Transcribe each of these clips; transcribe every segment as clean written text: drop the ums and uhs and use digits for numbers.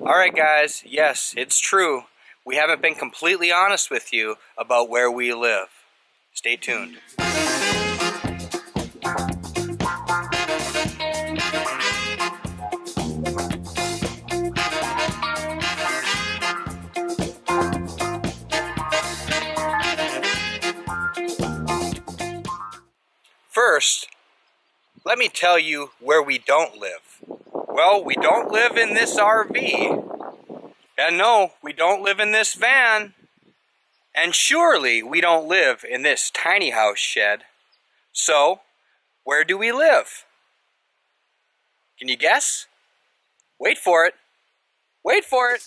Alright guys, yes, it's true. We haven't been completely honest with you about where we live. Stay tuned. First, let me tell you where we don't live. Well, we don't live in this RV. And no, we don't live in this van. And surely we don't live in this tiny house shed. So, where do we live? Can you guess? Wait for it. Wait for it.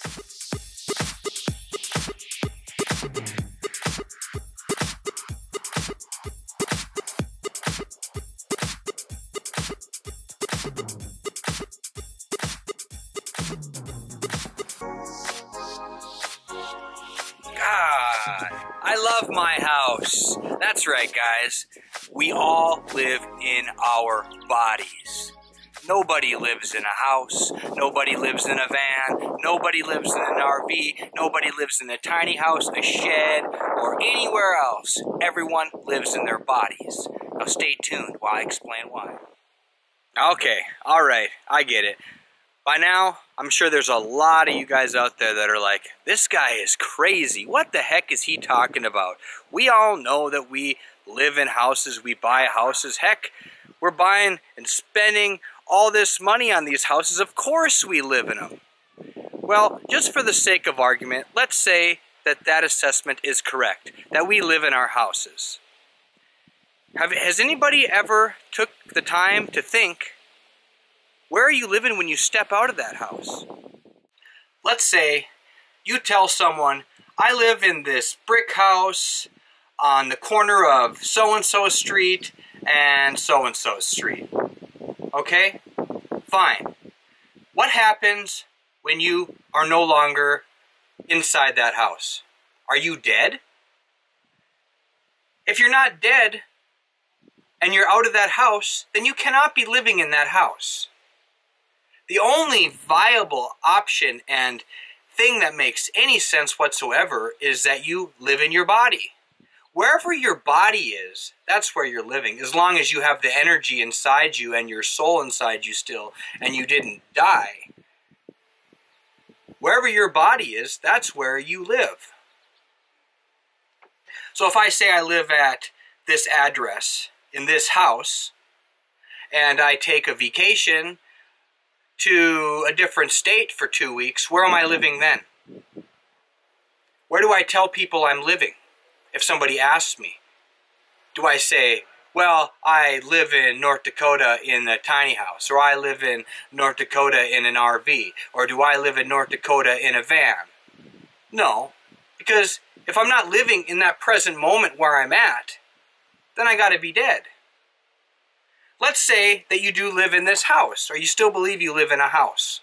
God, I love my house. That's right, guys. We all live in our bodies. Nobody lives in a house. Nobody lives in a van. Nobody lives in an RV. Nobody lives in a tiny house, a shed, or anywhere else. Everyone lives in their bodies. Now stay tuned while I explain why. Okay, alright, I get it. By now, I'm sure there's a lot of you guys out there that are like, this guy is crazy. What the heck is he talking about? We all know that we live in houses, we buy houses. Heck, we're buying and spending all this money on these houses. Of course we live in them. Well, just for the sake of argument, let's say that that assessment is correct, that we live in our houses. Has anybody ever took the time to think, where are you living when you step out of that house? Let's say you tell someone, I live in this brick house on the corner of so-and-so street and so-and-so street. Okay? Fine. What happens when you are no longer inside that house? Are you dead? If you're not dead and you're out of that house, then you cannot be living in that house. The only viable option and thing that makes any sense whatsoever is that you live in your body. Wherever your body is, that's where you're living, as long as you have the energy inside you and your soul inside you still, and you didn't die. Wherever your body is, that's where you live. So if I say I live at this address, in this house, and I take a vacation to a different state for 2 weeks, where am I living then? Where do I tell people I'm living? If somebody asks me, do I say, well, I live in North Dakota in a tiny house, or I live in North Dakota in an RV, or do I live in North Dakota in a van? No, because if I'm not living in that present moment where I'm at, then I gotta be dead. Let's say that you do live in this house, or you still believe you live in a house.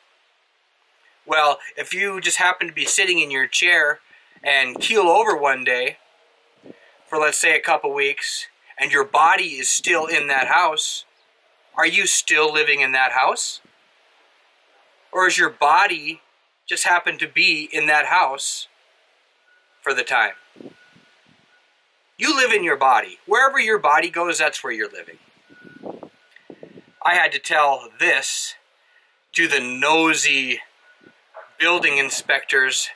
Well, if you just happen to be sitting in your chair and keel over one day for, let's say, a couple weeks, and your body is still in that house, are you still living in that house? Or is your body just happen to be in that house for the time? You live in your body. Wherever your body goes, that's where you're living. I had to tell this to the nosy building inspectors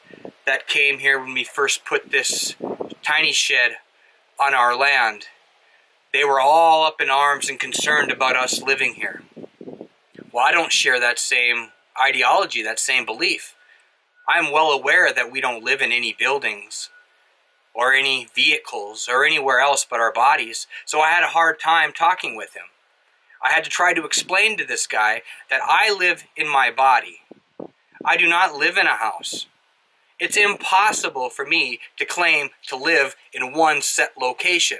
that came here when we first put this tiny shed on our land. They were all up in arms and concerned about us living here. Well, I don't share that same ideology, that same belief. I'm well aware that we don't live in any buildings or any vehicles or anywhere else but our bodies, so I had a hard time talking with him. I had to try to explain to this guy that I live in my body. I do not live in a house. It's impossible for me to claim to live in one set location.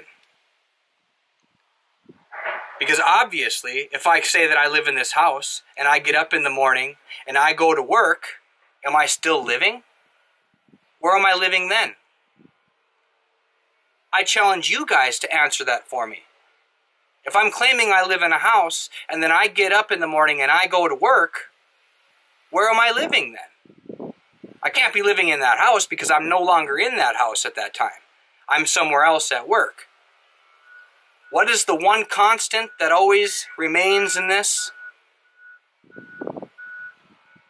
Because obviously, if I say that I live in this house, and I get up in the morning, and I go to work, am I still living? Where am I living then? I challenge you guys to answer that for me. If I'm claiming I live in a house, and then I get up in the morning and I go to work, where am I living then? I can't be living in that house because I'm no longer in that house at that time. I'm somewhere else at work. What is the one constant that always remains in this?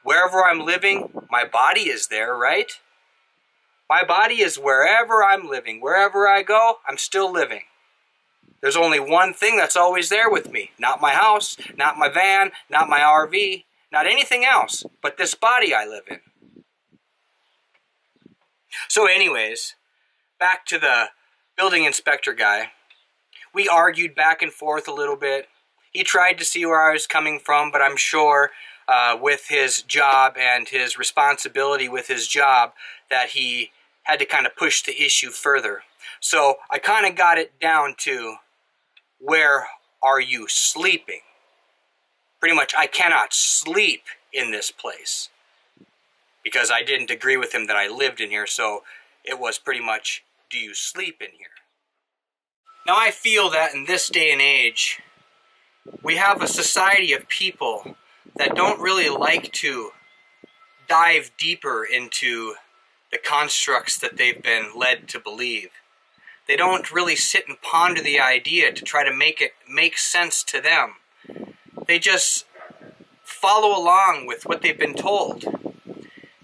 Wherever I'm living, my body is there, right? My body is wherever I'm living. Wherever I go, I'm still living. There's only one thing that's always there with me. Not my house, not my van, not my RV, not anything else, but this body I live in. So anyways, back to the building inspector guy. We argued back and forth a little bit. He tried to see where I was coming from, but I'm sure with his job and his responsibility with his job that he had to kind of push the issue further. So I kind of got it down to, where are you sleeping? Pretty much, I cannot sleep in this place because I didn't agree with him that I lived in here, so it was pretty much, do you sleep in here? Now I feel that in this day and age, we have a society of people that don't really like to dive deeper into the constructs that they've been led to believe. They don't really sit and ponder the idea to try to make it make sense to them. They just follow along with what they've been told.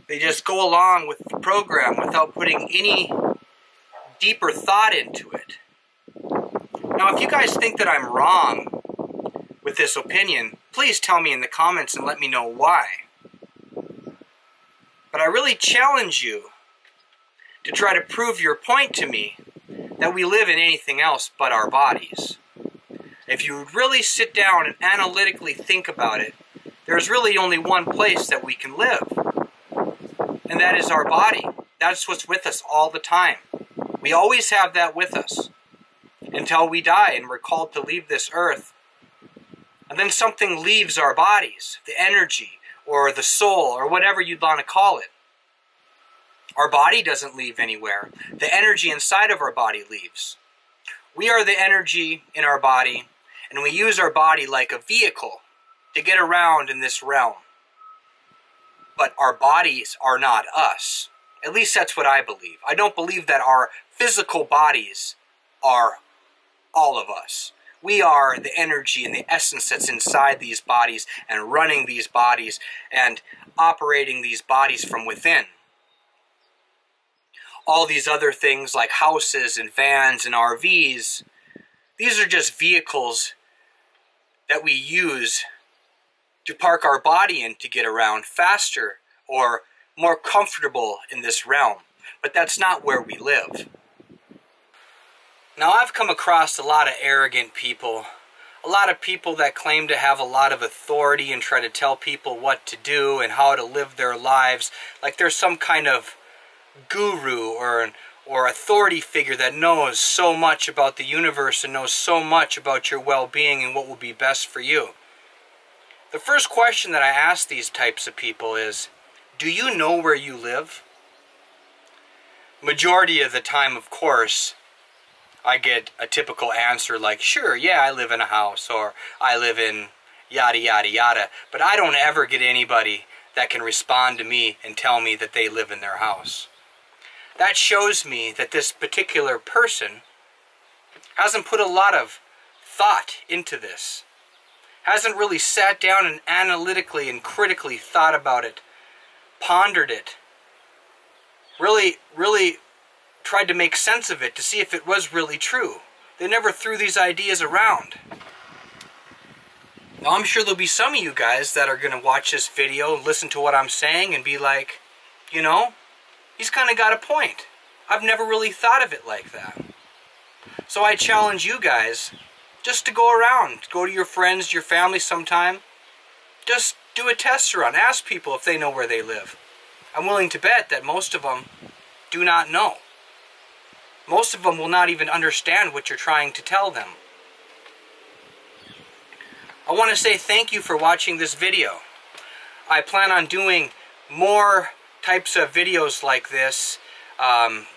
They just go along with the program without putting any deeper thought into it. Now, if you guys think that I'm wrong with this opinion, please tell me in the comments and let me know why. But I really challenge you to try to prove your point to me that we live in anything else but our bodies. If you really sit down and analytically think about it, there's really only one place that we can live, and that is our body. That's what's with us all the time. We always have that with us until we die and we're called to leave this earth. And then something leaves our bodies, the energy or the soul or whatever you'd want to call it. Our body doesn't leave anywhere. The energy inside of our body leaves. We are the energy in our body, and we use our body like a vehicle to get around in this realm. But our bodies are not us. At least that's what I believe. I don't believe that our physical bodies are all of us. We are the energy and the essence that's inside these bodies and running these bodies and operating these bodies from within. All these other things like houses and vans and RVs, these are just vehicles that we use to park our body in to get around faster or more comfortable in this realm. But that's not where we live. Now, I've come across a lot of arrogant people, a lot of people that claim to have a lot of authority and try to tell people what to do and how to live their lives, like there's some kind of guru or authority figure that knows so much about the universe and knows so much about your well-being and what will be best for you. The first question that I ask these types of people is, do you know where you live? Majority of the time, of course, I get a typical answer like, sure, yeah, I live in a house, or I live in yada yada yada, but I don't ever get anybody that can respond to me and tell me that they live in their house. That shows me that this particular person hasn't put a lot of thought into this. Hasn't really sat down and analytically and critically thought about it, pondered it, really tried to make sense of it to see if it was really true. They never threw these ideas around. Now, I'm sure there'll be some of you guys that are going to watch this video and listen to what I'm saying and be like, you know, he's kind of got a point. I've never really thought of it like that. So I challenge you guys just to go around, go to your friends, your family sometime. Just do a test run. Ask people if they know where they live. I'm willing to bet that most of them do not know. Most of them will not even understand what you're trying to tell them. I want to say thank you for watching this video. I plan on doing more types of videos like this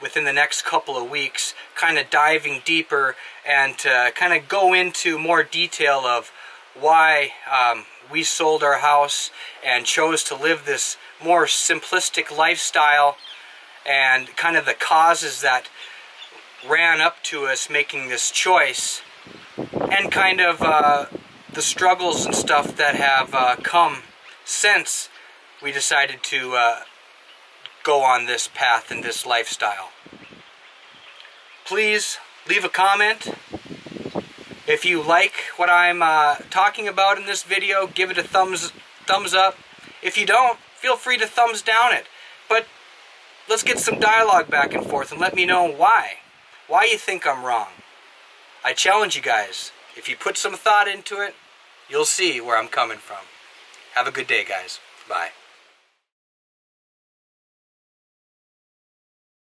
within the next couple of weeks, kind of diving deeper and kind of go into more detail of why we sold our house and chose to live this more simplistic lifestyle, and kind of the causes that ran up to us making this choice, and kind of the struggles and stuff that have come since we decided to go on this path and this lifestyle. Please leave a comment. If you like what I'm talking about in this video, give it a thumbs up. If you don't, feel free to thumbs down it. But let's get some dialogue back and forth and let me know why you think I'm wrong. I challenge you guys. If you put some thought into it, you'll see where I'm coming from. Have a good day, guys. Bye.